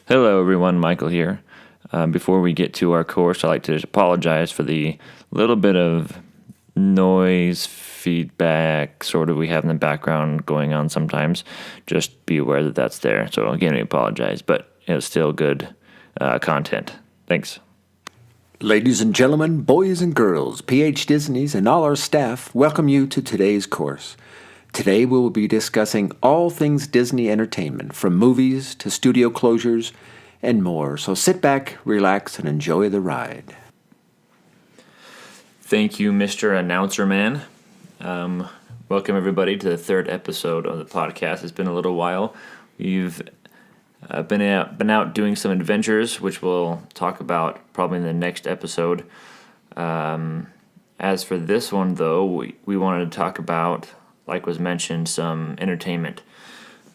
Hello, everyone. Michael here. Before we get to our course, I'd like to apologize for the little bit of noise feedback sort of we have in the background going on sometimes. Just be aware that that's there. So again, I apologize, but it was still good content. Thanks. Ladies and gentlemen, boys and girls, PH Disneys, and all our staff welcome you to today's course. Today we will be discussing all things Disney entertainment, from movies to studio closures and more. So sit back, relax, and enjoy the ride. Thank you, Mr. Announcer Man. Welcome, everybody, to the third episode of the podcast. It's been a little while. We've been out doing some adventures, which we'll talk about probably in the next episode. As for this one, though, we wanted to talk about, like was mentioned, some entertainment.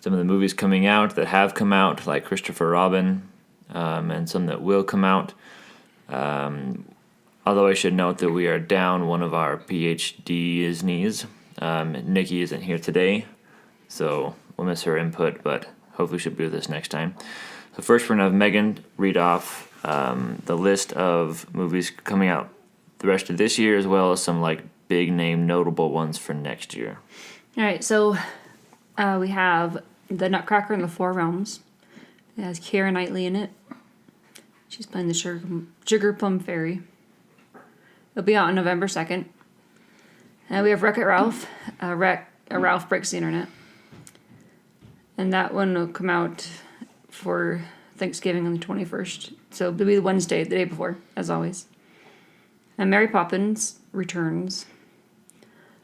Some of the movies coming out that have come out, like Christopher Robin, and some that will come out. Although I should note that we are down one of our PhD Disneys. Nikki isn't here today, so we'll miss her input, but hopefully she'll be with us next time. So first we're going to have Megan read off the list of movies coming out the rest of this year, as well as some like big name notable ones for next year. All right, so we have The Nutcracker and the Four Realms. It has Keira Knightley in it. She's playing the Sugar Plum Fairy. It'll be out on November 2nd. We have Wreck-It Ralph. Ralph Breaks the Internet. And that one will come out for Thanksgiving on the 21st. So it'll be Wednesday, the day before, as always. And Mary Poppins Returns.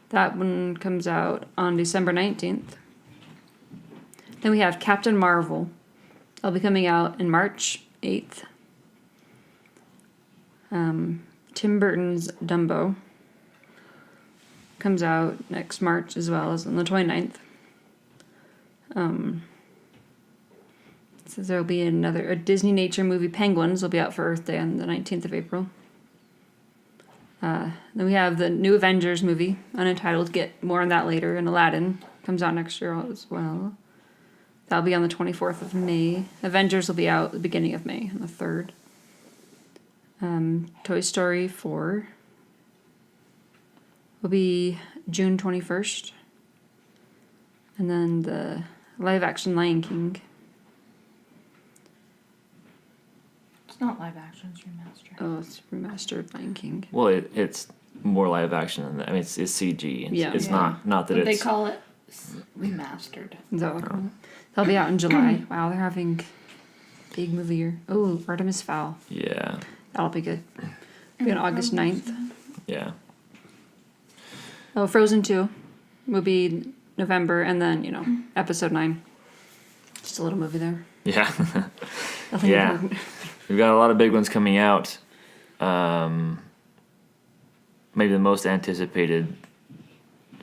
That one comes out on December 19th. Then we have Captain Marvel. It'll be coming out in March 8th. Tim Burton's Dumbo comes out next March as well as on the 29th. So there'll be a Disney nature movie, Penguins, will be out for Earth Day on the 19th of April. Then we have the new Avengers movie, Unentitled. Get more on that later. And Aladdin comes out next year as well. That'll be on the 24th of May. Avengers will be out at the beginning of May, on the 3rd. Toy Story 4 will be June 21st. And then the live-action Lion King. It's not live action, it's remastered. Oh, it's remastered Lion King. Well, it's more live action than that. I mean, it's CG. It's Yeah. not that But it's... they call it remastered. Is that what they call it? That'll be out in July. Wow, they're having big movie year. Oh, Artemis Fowl. Yeah. That'll be good. It'll be on August 9th. Yeah. Oh, Frozen 2 will be November, and then, Episode 9. Just a little movie there. Yeah. Nothing Yeah. important. We've got a lot of big ones coming out. Maybe the most anticipated,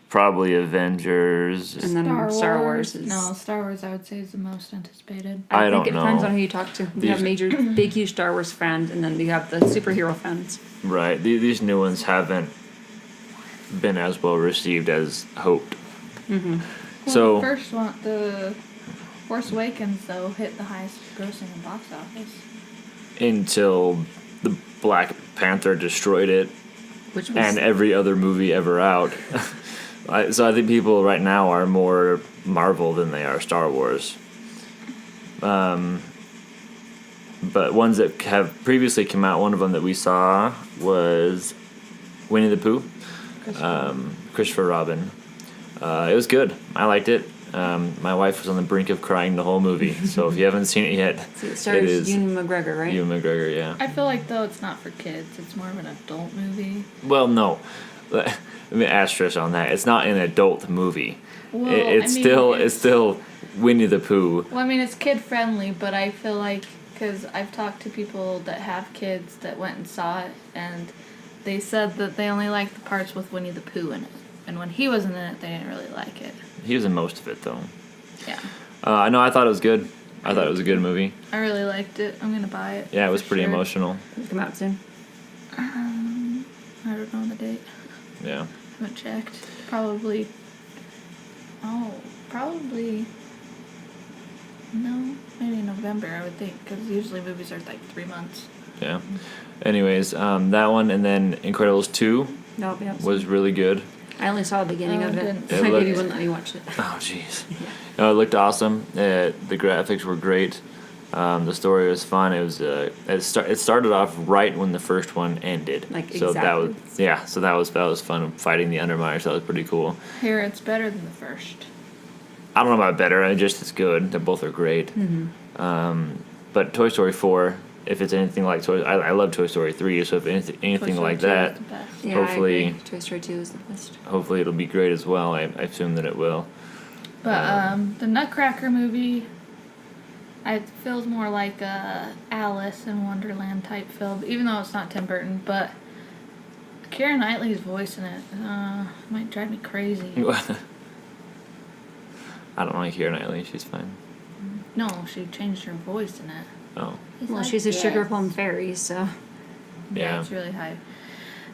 probably Avengers. And then Star Wars is... No, Star Wars I would say is the most anticipated. I think don't it depends know. on who you talk to. You have major, big, huge Star Wars fans, and then you have the superhero fans. Right. These new ones haven't been as well received as hoped. Mm-hmm. Well, So- the first one, the Force Awakens, though, hit the highest grossing in box office. Until the Black Panther destroyed it, Which was... and every other movie ever out. So I think people right now are more Marvel than they are Star Wars. But ones that have previously come out, one of them that we saw was Winnie the Pooh, Christopher Robin. It was good. I liked it. My wife was on the brink of crying the whole movie. So if you haven't seen it yet, So it stars it is Ewan McGregor, right? Ewan McGregor, yeah. I feel like, though, it's not for kids. It's more of an adult movie. Well, no. Let me asterisk on that. It's not an adult movie. Well, It's still Winnie the Pooh. Well, I mean, it's kid-friendly, but I feel like... Because I've talked to people that have kids that went and saw it, and they said that they only liked the parts with Winnie the Pooh in it. And when he wasn't in it, they didn't really like it. He was in most of it, though. Yeah. No, I thought it was good. I thought it was a good movie. I really liked it. I'm going to buy it. Yeah, it was for pretty sure. emotional. It'll come out soon. I don't know the date. Yeah. Haven't checked. Probably No, maybe November, I would think, because usually movies are like 3 months. Yeah. Anyways, that one, and then Incredibles 2 Nope, yep. was really good. I only saw the beginning Oh, of it. didn't see My it. baby wouldn't let me watch it. Oh, jeez. No, it looked awesome. The graphics were great. The story was fun. It was it started off right when the first one ended. Like, so that was exactly. so that was fun fighting the Underminers. That was pretty cool. Here, it's better than the first. I don't know about better. I just it's good. They both are great. But Toy Story 4, if it's anything like I love Toy Story 3. So if anything Toy Story like 2 is that, the best. Yeah, Hopefully- I agree. Toy Story 2 is the best. hopefully it'll be great as well. I assume that it will. But the Nutcracker movie, it feels more like a Alice in Wonderland type film, even though it's not Tim Burton. But Keira Knightley's voice in it might drive me crazy. I don't like Keira Knightley. She's fine. No, she changed her voice in it. Oh, Well, she's a sugar plum fairy, so. Yeah. It's really high.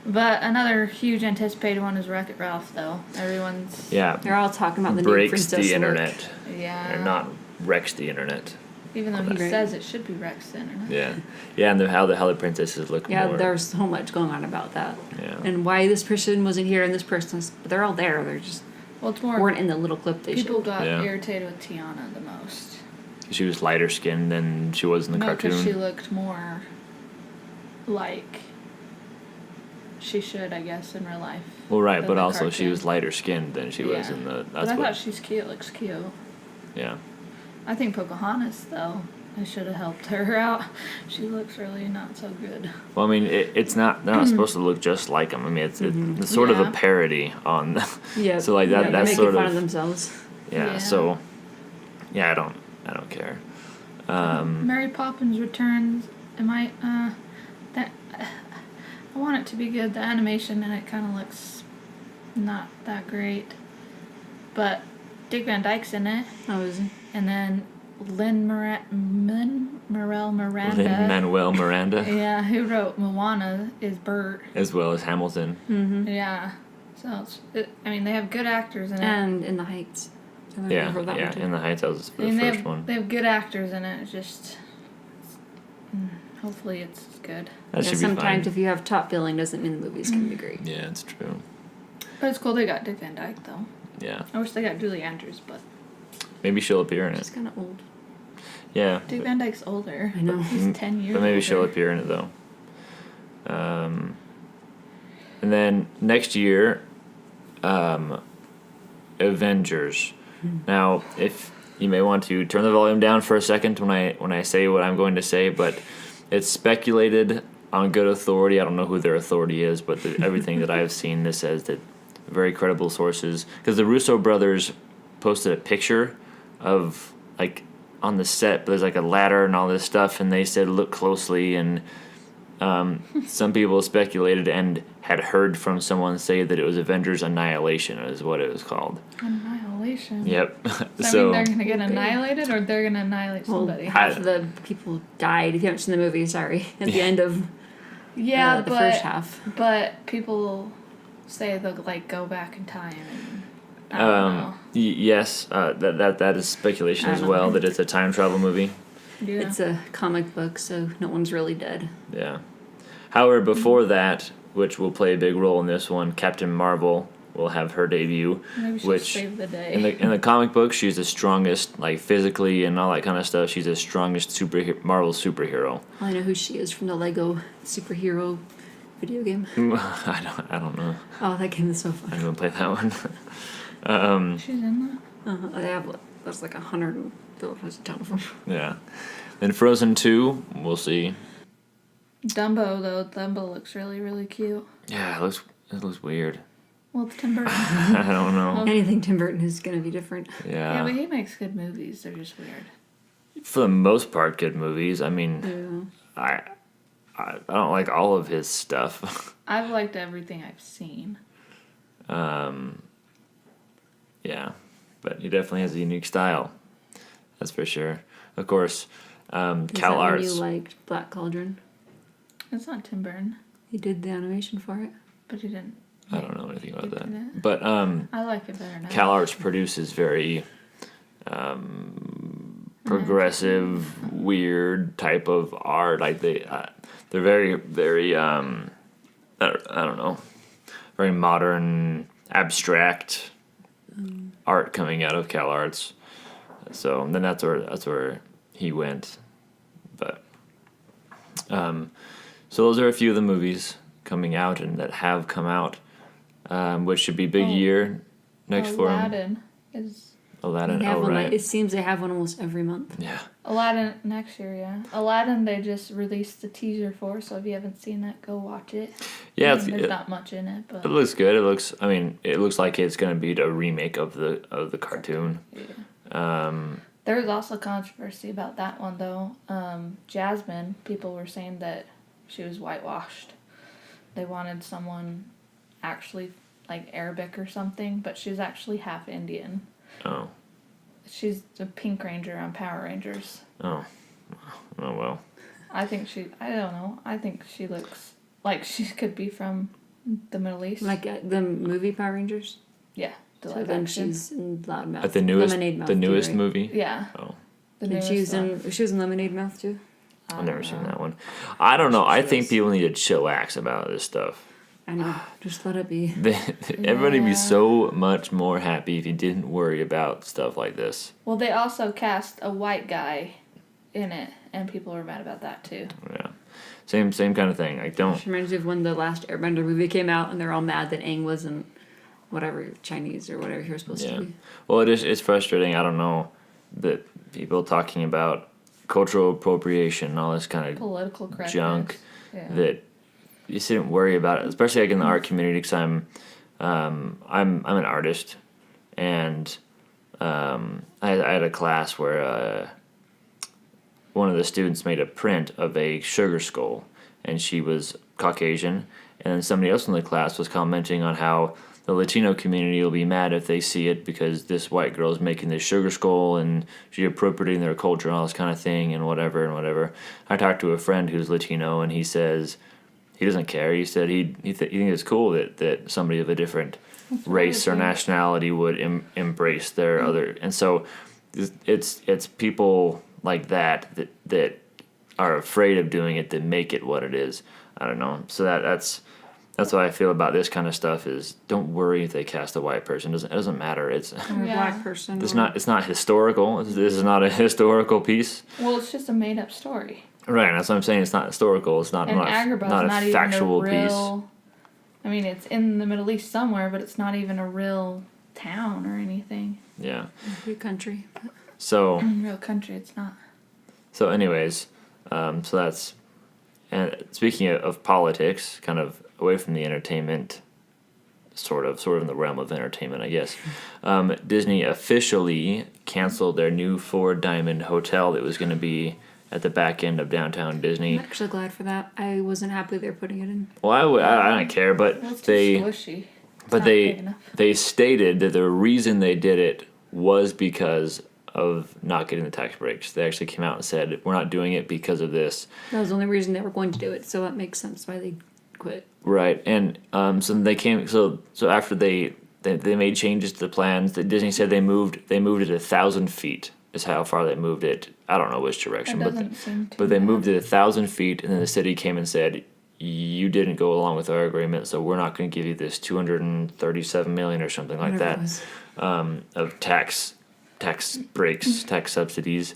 But another huge anticipated one is Wreck-It Ralph, though. Everyone's yeah. They're all talking about the new Breaks princess the look. internet, yeah. or not wrecks the internet. Even though he Right. says it should be Rex the internet. Yeah, yeah, and how the princesses look Yeah, more. there's so much going on about that. Yeah. And why this person wasn't here and this person's. But they're all there. They're just Well, it's more weren't in the little clip they people showed. got Yeah. irritated with Tiana the most. She was lighter skinned than she was in the No, cartoon. because she looked more like she should, I guess, in real life. Well, right, than but the also she cartoon. was lighter skinned than she was Yeah. in the. But That's I what. thought she's cute. Looks cute. Yeah. I think Pocahontas, though, I should have helped her out. She looks really not so good. Well, I mean, it's not. They're not supposed to look just like them. I mean, it's sort of a Yeah. parody on. Yeah. So like that. They're That's making sort fun of. of themselves. Yeah, Yeah. So. Yeah, I don't care. Mary Poppins Returns. That I want it to be good. The animation in it kind of looks not that great, but Dick Van Dyke's in it, I was. and then Lin-Manuel Miranda. Lin-Manuel Miranda, Yeah, who wrote Moana is Bert. as well as Hamilton. Yeah, so I mean they have good actors in it. And In the Heights. So they're Yeah, over that yeah. one too. In the Heights, that was I the mean, first one. they have good actors in it. It's just hopefully it's good. That Yeah, should be sometimes fine. if you have top billing doesn't mean the movies can be great. Yeah, it's true. But it's cool they got Dick Van Dyke though. Yeah, I wish they got Julie Andrews, but maybe she'll appear in She's it. kind of old. Yeah, Dick Van Dyke's older. I know. He's 10 years but maybe she'll older. appear in it though. And then next year, Avengers. Now, if you may want to turn the volume down for a second when I say what I'm going to say, but it's speculated on good authority. I don't know who their authority is, but everything that I've seen, this says that very credible sources, because the Russo brothers posted a picture of like on the set, but there's like a ladder and all this stuff, and they said look closely, and some people speculated and had heard from someone say that it was Avengers Annihilation is what it was called. Annihilation. Yep. Does that So mean they're gonna get annihilated or they're gonna annihilate Well, somebody? half of the people died. If you haven't seen the movie, sorry. At the end of yeah, the but first half. but people say they'll like go back in time and I don't know. Yes, that is speculation I as don't well, know. that it's a time travel movie. Yeah. It's a comic book, so no one's really dead. Yeah. However, before that, which will play a big role in this one, Captain Marvel will have her debut. Maybe she'll which save the day. in the comic book, she's the strongest, like physically and all that kind of stuff. She's the strongest Marvel superhero. I know who she is from the Lego superhero video game. I don't know. Oh, that game is so I fun. haven't played that one. She's in They have there's like 100. There's a ton of them. Yeah. Then Frozen 2, we'll see. that. Dumbo though, Dumbo looks really, really cute. Yeah, it looks weird. Well, it's Tim Burton. I don't know. Anything Tim Burton is gonna be different. Yeah, but he makes good movies. They're just weird. For the most part, good movies. I mean, Yeah. I don't like all of his stuff. I've liked everything I've seen. Yeah, but he definitely has a unique style. That's for sure. Of course, Is that Cal when Arts. you liked Black Cauldron? It's not Tim Burton, He did the animation for it. but he didn't. I don't know anything about He that. didn't. But I like it better now. Cal Arts produces very progressive, weird type of art. Like they're very, very I don't know, very modern, abstract art coming out of Cal Arts. So then that's where he went. But so those are a few of the movies coming out and that have come out, which should be big year next for him. Aladdin is Aladdin. They have Oh one, right. it seems they have one almost every month. Yeah. Aladdin next year, yeah. Aladdin they just released the teaser for, so if you haven't seen that, go watch it. Yeah. There's not much in it, but It looks good. It looks like it's gonna be a remake of the cartoon. there was also controversy about that one though. Jasmine, people were saying that she was whitewashed. They wanted someone actually like Arabic or something, but she's actually half Indian. Oh. She's the Pink Ranger on Power Rangers. Oh. Oh well. I don't know. I think she looks like she could be from the Middle East. Like the movie Power Rangers. Yeah, the So live then action. she's in Loudmouth. At the newest Lemonade Mouth the newest too, right? movie. Yeah. Oh. The And newest she was one. in Lemonade Mouth too. I've never seen that one. I don't know. I She think is. people need to chillax about this stuff. I know. Just let it be. Everybody would be Yeah. so much more happy if you didn't worry about stuff like this. Well, they also cast a white guy in it, and people were mad about that too. Yeah. Same kind of thing. Like don't. She reminds me of when the last Airbender movie came out, and they're all mad that Aang wasn't whatever Chinese or whatever he was supposed Yeah. to be. Well, it's frustrating. I don't know that people talking about cultural appropriation and all this kind of Political correctness. junk Yeah. that you shouldn't worry about it, especially like in the art community. Because I'm an artist, and I had a class where one of the students made a print of a sugar skull, and she was Caucasian, and then somebody else in the class was commenting on how the Latino community will be mad if they see it because this white girl is making this sugar skull and she's appropriating their culture and all this kind of thing and whatever. I talked to a friend who's Latino, and he says he doesn't care. He said he thinks it's cool that somebody of a different race or really cool. nationality would embrace their other, and so it's people like that are afraid of doing it that make it what it is. I don't know. So that's what I feel about this kind of stuff is don't worry if they cast a white person. It doesn't matter. It's Or a Yeah. black person. it's or- not historical. This is not a historical piece. Well, it's just a made up story. Right, that's what I'm saying. It's not historical. It's not And not, Agrabah's not not a even factual a piece. real. I mean, it's in the Middle East somewhere, but it's not even a real town or anything. Yeah. Good country. So Real country, it's not. so anyways, so that's and speaking of politics, kind of away from the entertainment, sort of in the realm of entertainment, I guess. Disney officially canceled their new Four Diamond Hotel that was going to be at the back end of downtown Disney. I'm actually glad for that. I wasn't happy they're putting it in. Well, I don't care, but Well, it's too they squishy. It's but not big they enough. they stated that the reason they did it was because of not getting the tax breaks. They actually came out and said we're not doing it because of this. That was the only reason they were going to do it, so that makes sense why they quit. Right, and so they came. So after they made changes to the plans, that Disney said they moved it 1,000 feet is how far they moved it. I don't know which direction, That but doesn't seem too but they bad. moved it 1,000 feet, and then the city came and said you didn't go along with our agreement, so we're not going to give you this 237 million or something like Whatever it that was. of tax breaks, tax subsidies.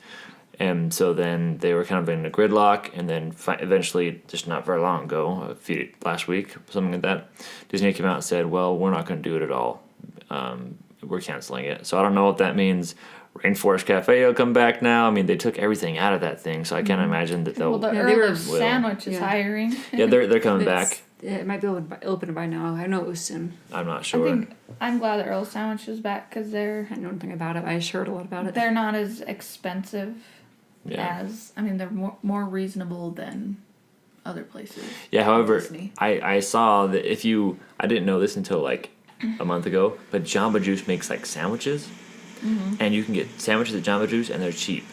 And so then they were kind of in a gridlock, and then eventually, just not very long ago, last week, something like that, Disney came out and said, well, we're not going to do it at all. We're canceling it. So I don't know what that means. Rainforest Cafe will come back now. I mean, they took everything out of that thing, so I can't imagine that they'll... Well, the Yeah, they Earl were- of Sandwich is Yeah. hiring. yeah, they're coming It's- back. It might be open by now. I know it was soon. I'm not I sure. think I'm glad the Earl of Sandwich is back because I know nothing about it. I just heard a lot about it. they're not as expensive Yeah. as they're more reasonable than other places. Yeah, however, Disney. I saw that I didn't know this until like a month ago, but Jamba Juice makes like sandwiches, and you can get sandwiches at Jamba Juice, and they're cheap,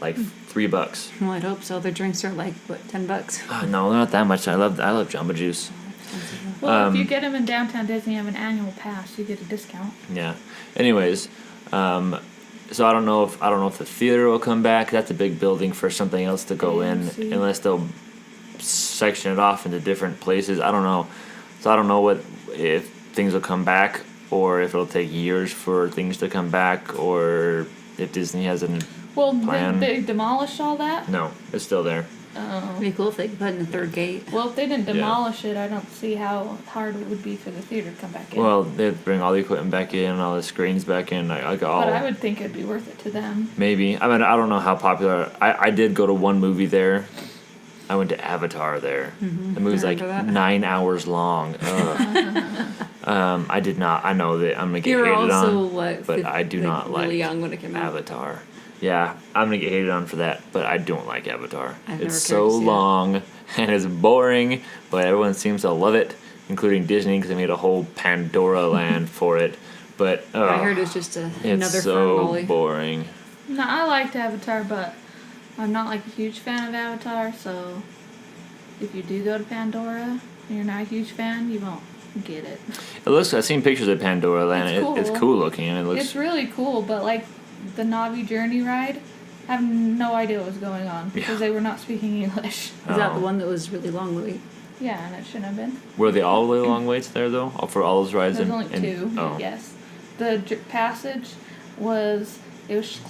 like $3. Well, I'd hope so. Their drinks are like, what, $10? Oh, no, they're not that much. I love Jamba Juice. Well, if you get them in downtown Disney, have an annual pass, you get a discount. Yeah. Anyways, So I don't know if the theater will come back. That's a big building for something else to go in, AMC. unless they'll section it off into different places. I don't know. So I don't know if things will come back, or if it'll take years for things to come back, or if Disney has an Well, plan. did they demolish all that? no, it's still there. It'd be cool if they could put in a third gate. Well, if they didn't demolish it, I don't see how hard it would be for the theater to come back in. Well, they'd bring all the equipment back in, all the screens back in. I got all. but I would think it'd be worth it to them. Maybe. I mean, I don't know how popular. I did go to one movie there. I went to Avatar there. The movie's like remember that. 9 hours long. Ugh. I did not. I know that I'm gonna get You were hated also on, what? but I do not really like young when it came out. Avatar. Yeah, I'm gonna get hated on for that, but I don't like Avatar. I've never It's cared to so see it. long and it's boring, but everyone seems to love it, including Disney because they made a whole Pandora land for it. But I heard it was just another it's fern so Wally. boring. No, I liked Avatar, but I'm not like a huge fan of Avatar. So if you do go to Pandora and you're not a huge fan, you won't get it. It looks. I've seen pictures of Pandora Land. It's It's cool. cool looking, and it looks. It's really cool, but like the Navi Journey ride, I have no idea what was going on because Yeah. they were not speaking English. Is that the Oh. one that was really long wait? Yeah, and it shouldn't have been. Were they all the way long waits there though? For all those rides? There's in- only in- two. Oh. Yes, the passage was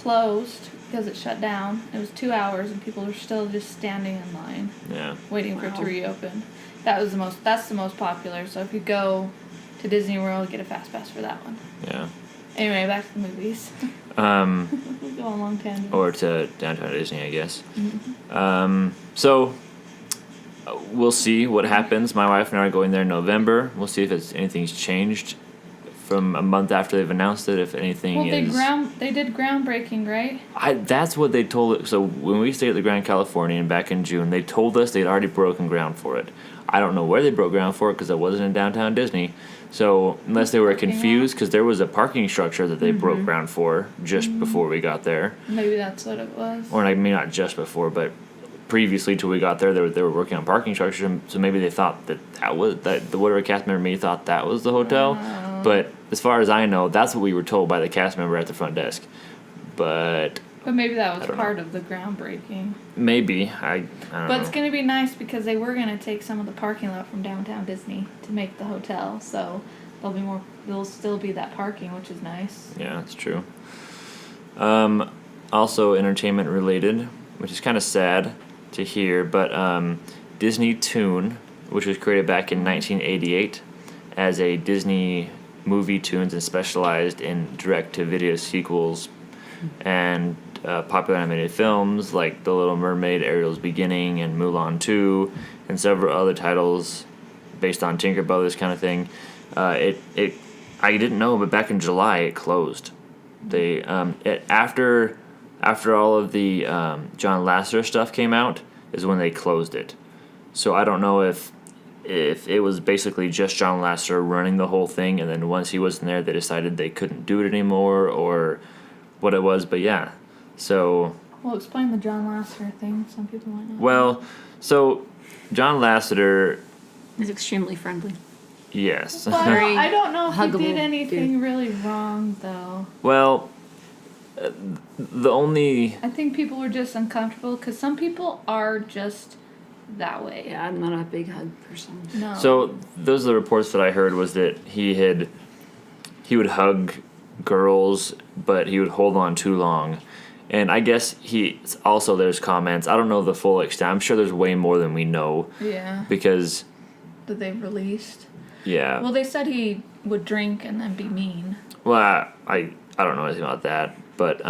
closed because it shut down. It was 2 hours, and people were still just standing in line Yeah. waiting for it to Wow. reopen. That's the most popular. So if you go to Disney World, get a fast pass for that one. Yeah. Anyway, back to the movies. We go on long tangents. Or to Downtown Disney, I guess. Mm-hmm. So we'll see what happens. My wife and I are going there in November. We'll see if anything's changed from a month after they've announced it. If anything Well, is. they did groundbreaking, right? That's what they told. So when we stayed at the Grand Californian back in June, they told us they'd already broken ground for it. I don't know where they broke ground for it because it wasn't in downtown Disney. So unless they were Parking lot. confused, because there was a parking structure that they broke ground for just before we got there, Maybe that's what it was. or I mean not just before, but previously till we got there, they were working on parking structure. So maybe they thought that was the whatever cast member me thought that was the hotel. But as far as I know, that's what we were told by the cast member at the front desk. But But maybe that was don't know. part of the groundbreaking. maybe I don't But know. it's gonna be nice because they were gonna take some of the parking lot from downtown Disney to make the hotel, so there'll still be that parking, which is nice. Yeah, that's true. Also, entertainment related, which is kind of sad to hear, but Disney Toon, which was created back in 1988 as a Disney movie tunes and specialized in direct-to-video sequels and popular animated films like The Little Mermaid, Ariel's Beginning, and Mulan 2, and several other titles based on Tinker Brothers kind of thing. I didn't know, but back in July it closed. They after all of the John Lasseter stuff came out is when they closed it. So I don't know if it was basically just John Lasseter running the whole thing, and then once he wasn't there, they decided they couldn't do it anymore, or what it was. But yeah, so Well, explain the John Lasseter thing. Some people might not. well, so John Lasseter, He's extremely friendly. yes. Well, I don't know if he Huggable did anything dude. really wrong, though. Well, the only I think people were just uncomfortable because some people are just that way. Yeah, I'm not a big hug person. No. So those are the reports that I heard was that he would hug girls, but he would hold on too long. And I guess there's comments. I don't know the full extent. I'm sure there's way more than we know Yeah. because That they've released. yeah. Well, they said he would drink and then be mean. Well, I don't know anything about that, but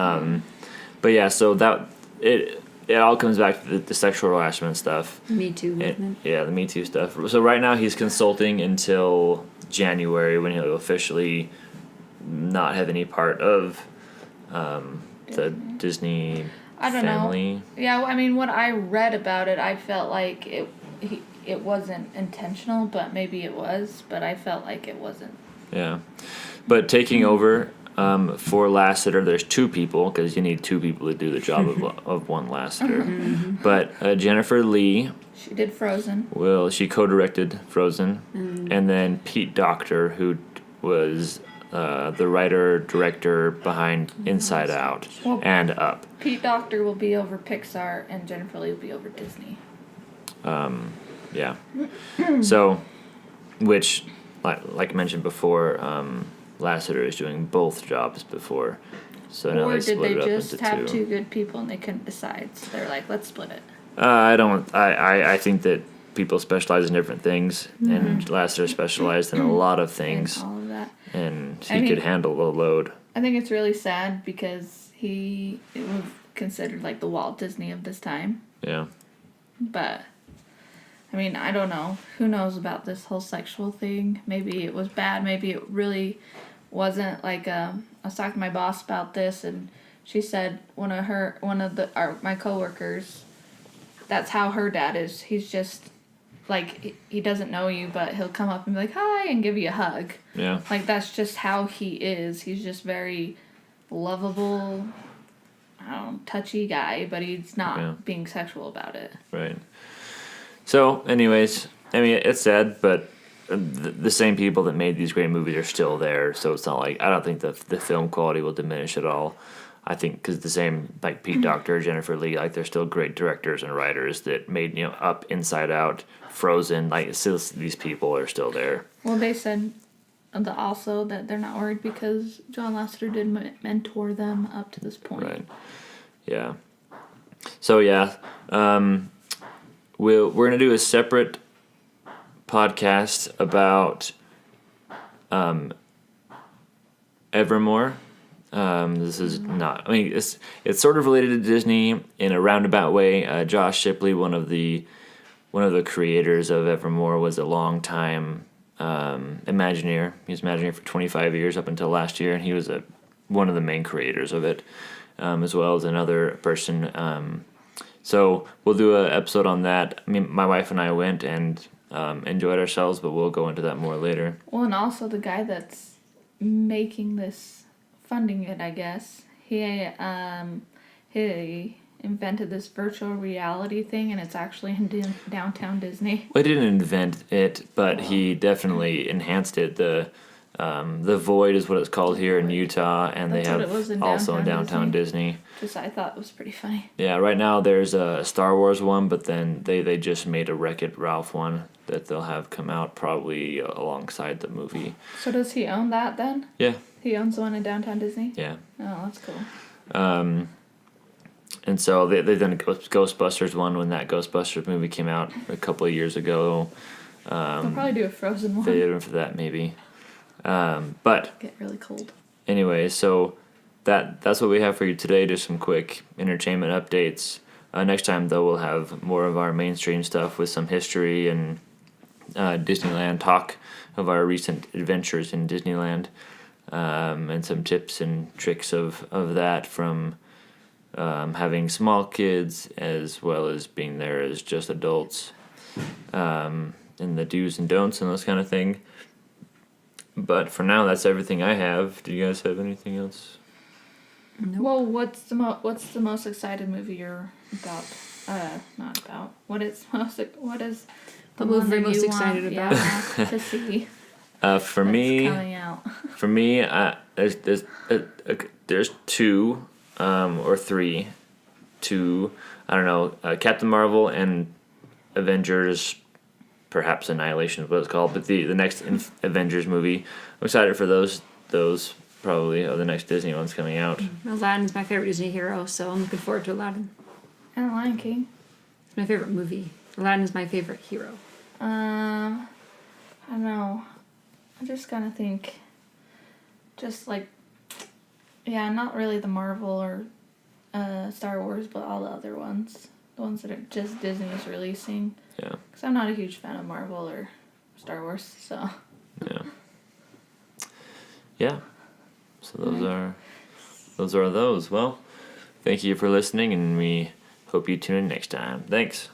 yeah. So that it all comes back to the sexual harassment stuff. Me Too movement. Yeah, the Me Too stuff. So right now he's consulting until January when he'll officially not have any part of the Disney I don't family. know. Yeah, I mean, when I read about it, I felt like it wasn't intentional, but maybe it was. But I felt like it wasn't. Yeah, but taking over for Lasseter, there's two people because you need two people to do the job of one Lasseter. But Jennifer Lee She did Frozen. she co-directed Frozen, and then Pete Docter, who was the writer director behind Inside Out Well- and Up. Pete Docter will be over Pixar, and Jennifer Lee will be over Disney. Yeah. So, which, like I mentioned before, Lasseter is doing both jobs before. So now Or they did split they it up just into have two. two good people and they couldn't decide? So they're like, let's split it. I think that people specialize in different things, and Lasseter specialized in a lot of things, And all of that. and I he mean- could handle the load. I think it's really sad because it was considered like the Walt Disney of this time. Yeah. But I mean, I don't know. Who knows about this whole sexual thing? Maybe it was bad. Maybe it really wasn't. Like I was talking to my boss about this, and she said my coworkers, that's how her dad is. He's just like he doesn't know you, but he'll come up and be like hi and give you a hug. Yeah. Like that's just how he is. He's just very lovable, touchy guy, but he's not Yeah. being sexual about it. Right. So, anyways, I mean, it's sad, but the same people that made these great movies are still there. So it's not like, I don't think the film quality will diminish at all. I think because the same, like Pete Docter, Jennifer Lee, like they're still great directors and writers that made, Up, Inside Out, Frozen. Like, still, these people are still there. Well, they said also that they're not worried because John Lasseter did mentor them up to this point. Right. Yeah. So, yeah. We're going to do a separate podcast about Evermore. This is not. I mean, it's sort of related to Disney in a roundabout way. Josh Shipley, one of the creators of Evermore, was a long time Imagineer. He was Imagineer for 25 years up until last year, and he was one of the main creators of it, as well as another person. So we'll do an episode on that. I mean, my wife and I went and enjoyed ourselves, but we'll go into that more later. Well, and also the guy that's making this, funding it, I guess, he invented this virtual reality thing, and it's actually in downtown Disney. Well, he didn't invent it, but he definitely enhanced it. The Void is what it's called here in Utah, and That's they what have it was in also in downtown downtown Disney. Just I thought it was pretty funny. Yeah, right now there's a Star Wars one, but then they just made a Wreck-It Ralph one that they'll have come out probably alongside the movie. So does he own that then? Yeah, He owns the one in downtown Disney? yeah. Oh, that's cool. And so they done a Ghostbusters one when that Ghostbusters movie came out a couple of years ago. They'll probably do a Frozen one. They did one for that maybe. But Get really cold. anyway, so that's what we have for you today. Just some quick entertainment updates. Next time, though, we'll have more of our mainstream stuff with some history and Disneyland talk of our recent adventures in Disneyland, and some tips and tricks of that from having small kids as well as being there as just adults, and the do's and don'ts and those kind of thing. But for now, that's everything I have. Do you guys have anything else? Well, what's the most excited movie you're about? Not about. What is the What movie one you're that most you excited want, about? yeah, to see? For That's me, coming out. there's two or three. Two, I don't know, Captain Marvel and Avengers, perhaps Annihilation is what it's called, but the next Avengers movie. I'm excited for those probably, or the next Disney ones coming out. Aladdin's my favorite Disney hero, so I'm looking forward to Aladdin. And Lion King. It's my favorite movie. Aladdin is my favorite hero. I don't know. I just kind of think, just like, yeah, not really the Marvel or Star Wars, but all the other ones. The ones that are just Disney's releasing. Yeah, Because I'm not a huge fan of Marvel or Star Wars, so. yeah, yeah. So those are those. Well, thank you for listening, and we hope you tune in next time. Thanks.